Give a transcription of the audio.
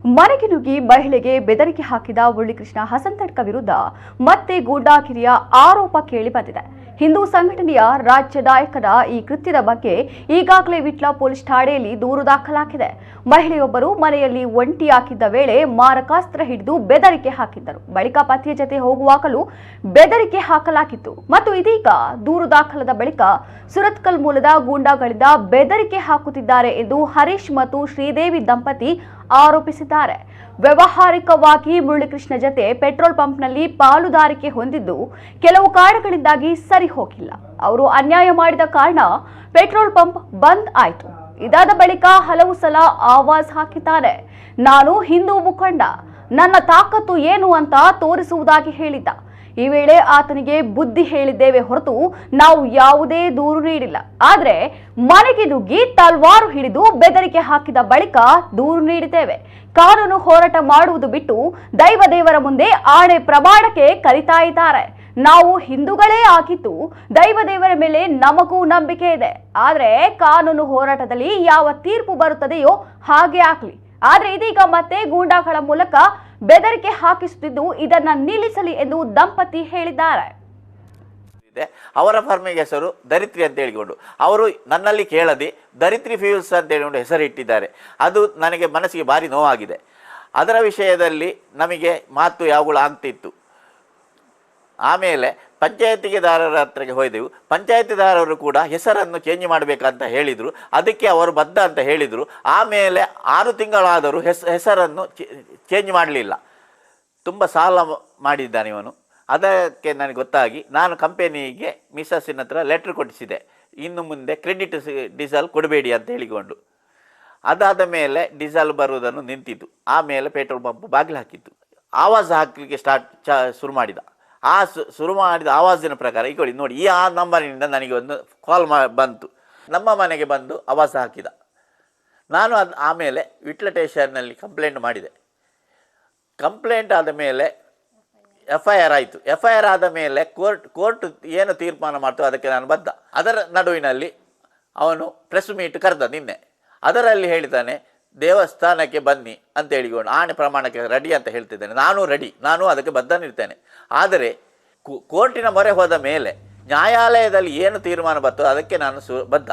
ಮನೆಗೆ ನುಗ್ಗಿ ಮಹಿಳೆಗೆ ಬೆದರಿಕೆ ಹಾಕಿದ ಮುರಳಿಕೃಷ್ಣ ಹಸನ್ತಡ್ಕ ವಿರುದ್ಧ ಮತ್ತೆ ಗೂಂಡಾಗಿರಿಯ ಆರೋಪ ಕೇಳಿ ಬಂದಿದೆ. ಹಿಂದೂ ಸಂಘಟನೆಯ ರಾಜ್ಯ ನಾಯಕನ ಈ ಕೃತ್ಯದ ಬಗ್ಗೆ ಈಗಾಗಲೇ ವಿಟ್ಲ ಪೊಲೀಸ್ ಠಾಣೆಯಲ್ಲಿ ದೂರು ದಾಖಲಾಗಿದೆ. ಮಹಿಳೆಯೊಬ್ಬರು ಮನೆಯಲ್ಲಿ ಒಂಟಿಯಾಗಿದ್ದ ವೇಳೆ ಮಾರಕಾಸ್ತ್ರ ಹಿಡಿದು ಬೆದರಿಕೆ ಹಾಕಿದ್ದರು. ಬಳಿಕ ಪತಿಯ ಜತೆ ಹೋಗುವಾಗಲೂ ಬೆದರಿಕೆ ಹಾಕಲಾಗಿತ್ತು ಮತ್ತು ಇದೀಗ ದೂರು ದಾಖಲಾದ ಬಳಿಕ ಸುರತ್ಕಲ್ ಮೂಲದ ಗೂಂಡಾಗಳಿಂದ ಬೆದರಿಕೆ ಹಾಕುತ್ತಿದ್ದಾರೆ ಎಂದು ಹರೀಶ್ ಮತ್ತು ಶ್ರೀದೇವಿ ದಂಪತಿ ಆರೋಪಿಸಿದ್ದಾರೆ. ವ್ಯಾವಹಾರಿಕವಾಗಿ ಮುರಳಿಕೃಷ್ಣ ಜತೆ ಪೆಟ್ರೋಲ್ ಪಂಪ್ನಲ್ಲಿ ಪಾಲುದಾರಿಕೆ ಹೊಂದಿದ್ದು ಕೆಲವು ಕಾರಣಗಳಿಂದಾಗಿ ಸರಿ ಹೋಗಿಲ್ಲ. ಅವರು ಅನ್ಯಾಯ ಮಾಡಿದ ಕಾರಣ ಪೆಟ್ರೋಲ್ ಪಂಪ್ ಬಂದ್ ಆಯಿತು. ಇದಾದ ಬಳಿಕ ಹಲವು ಸಲ ಆವಾಜ್ ಹಾಕಿದ್ದಾರೆ. ನಾನು ಹಿಂದೂ ಮುಖಂಡ, ನನ್ನ ತಾಕತ್ತು ಏನು ಅಂತ ತೋರಿಸುವುದಾಗಿ ಹೇಳಿದ್ದ. ಈ ವೇಳೆ ಆತನಿಗೆ ಬುದ್ಧಿ ಹೇಳಿದ್ದೇವೆ ಹೊರತು ನಾವು ಯಾವುದೇ ದೂರು ನೀಡಿಲ್ಲ. ಆದರೆ ಮನೆಗೆ ನುಗ್ಗಿ ತಲ್ವಾರು ಹಿಡಿದು ಬೆದರಿಕೆ ಹಾಕಿದ ಬಳಿಕ ದೂರು ನೀಡಿದ್ದೇವೆ. ಕಾನೂನು ಹೋರಾಟ ಮಾಡುವುದು ಬಿಟ್ಟು ದೇವರ ಮುಂದೆ ಆಣೆ ಪ್ರಮಾಣಕ್ಕೆ ಕರೀತಾ ಇದ್ದಾರೆ. ನಾವು ಹಿಂದೂಗಳೇ ಆಗಿದ್ದು ದೇವರ ಮೇಲೆ ನಮಗೂ ನಂಬಿಕೆ ಇದೆ. ಆದರೆ ಕಾನೂನು ಹೋರಾಟದಲ್ಲಿ ಯಾವ ತೀರ್ಪು ಬರುತ್ತದೆಯೋ ಹಾಗೆ ಆಗ್ಲಿ. ಆದ್ರೆ ಇದೀಗ ಮತ್ತೆ ಗೂಂಡಾಗಳ ಮೂಲಕ ಬೆದರಿಕೆ ಹಾಕಿಸುತ್ತಿದ್ದು ಇದನ್ನ ನಿಲ್ಲಿಸಲಿ ಎಂದು ದಂಪತಿ ಹೇಳಿದ್ದಾರೆ. ಅವರ ಫರ್ಮಿಗೆ ಹೆಸರು ಧರಿತ್ರಿ ಅಂತ ಹೇಳಿಕೊಂಡು ಅವರು ನನ್ನಲ್ಲಿ ಕೇಳದೆ ಧರಿತ್ರಿ ಫ್ಯೂಲ್ಸ್ ಅಂತ ಹೇಳಿಕೊಂಡು ಹೆಸರು ಇಟ್ಟಿದ್ದಾರೆ. ಅದು ನನಗೆ ಮನಸ್ಸಿಗೆ ಭಾರಿ ನೋವಾಗಿದೆ. ಅದರ ವಿಷಯದಲ್ಲಿ ನಮಗೆ ಮಾತು ಯಾವಾಗಲೂ ಆಗ್ತಿತ್ತು. ಆಮೇಲೆ ಪಂಚಾಯತಿಗೆದಾರರ ಹತ್ರಕ್ಕೆ ಹೋದೆವು. ಪಂಚಾಯತಿದಾರರು ಕೂಡ ಹೆಸರನ್ನು ಚೇಂಜ್ ಮಾಡಬೇಕಂತ ಹೇಳಿದರು. ಅದಕ್ಕೆ ಅವರು ಬದ್ಧ ಅಂತ ಹೇಳಿದರು. ಆಮೇಲೆ 6 ತಿಂಗಳಾದರೂ ಹೆಸರನ್ನು ಚೇಂಜ್ ಮಾಡಲಿಲ್ಲ. ತುಂಬ ಸಾಲ ಮಾಡಿದ್ದಾನೆ ಇವನು. ಅದಕ್ಕೆ ನನಗೆ ಗೊತ್ತಾಗಿ ನಾನು ಕಂಪೆನಿಗೆ ಮಿಸಸ್ಸಿನ ಹತ್ರ ಲೆಟ್ರ್ ಕೊಡಿಸಿದೆ, ಇನ್ನು ಮುಂದೆ ಕ್ರೆಡಿಟ್ ಡೀಸೆಲ್ ಕೊಡಬೇಡಿ ಅಂತ ಹೇಳಿಕೊಂಡು. ಅದಾದ ಮೇಲೆ ಡೀಸೆಲ್ ಬರುವುದನ್ನು ನಿಂತಿತು. ಆಮೇಲೆ ಪೆಟ್ರೋಲ್ ಪಂಪ್ ಬಾಗಿಲು ಹಾಕಿತ್ತು. ಆವಾಜ್ ಹಾಕಲಿಕ್ಕೆ ಶುರು ಮಾಡಿದ. ಶುರು ಮಾಡಿದ ಆವಾಜಿನ ಪ್ರಕಾರ ಈಗ ನೋಡಿ ಈ ನಂಬರಿನಿಂದ ನನಗೆ ಒಂದು ಕಾಲ್ ಬಂತು. ನಮ್ಮ ಮನೆಗೆ ಬಂದು ಆವಾಜ್ ಹಾಕಿದ. ನಾನು ಆಮೇಲೆ ವಿಟ್ಲ ಸ್ಟೇಷನ್ನಲ್ಲಿ ಕಂಪ್ಲೇಂಟ್ ಮಾಡಿದೆ. ಕಂಪ್ಲೇಂಟ್ ಆದ ಮೇಲೆ FIR ಆಯಿತು. FIR ಆದ ಮೇಲೆ ಕೋರ್ಟ್ ಏನು ತೀರ್ಮಾನ ಮಾಡ್ತೋ ಅದಕ್ಕೆ ನಾನು ಬದ್ಧ. ಅದರ ನಡುವಿನಲ್ಲಿ ಅವನು ಪ್ರೆಸ್ ಮೀಟ್ ಕರೆದ ನಿನ್ನೆ. ಅದರಲ್ಲಿ ಹೇಳಿದ್ದಾನೆ ದೇವಸ್ಥಾನಕ್ಕೆ ಬನ್ನಿ ಅಂತ ಹೇಳಿಕೊಂಡು ಆಣೆ ಪ್ರಮಾಣಕ್ಕೆ ರೆಡಿ ಅಂತ ಹೇಳ್ತಿದ್ದೇನೆ. ನಾನು ರೆಡಿ, ನಾನು ಅದಕ್ಕೆ ಬದ್ಧನಿರ್ತೇನೆ. ಆದರೆ ಕೋರ್ಟಿನ ಮೊರೆ ಹೋದ ಮೇಲೆ ನ್ಯಾಯಾಲಯದಲ್ಲಿ ಏನು ತೀರ್ಮಾನ ಬರ್ತೋ ಅದಕ್ಕೆ ನಾನು ಬದ್ಧ.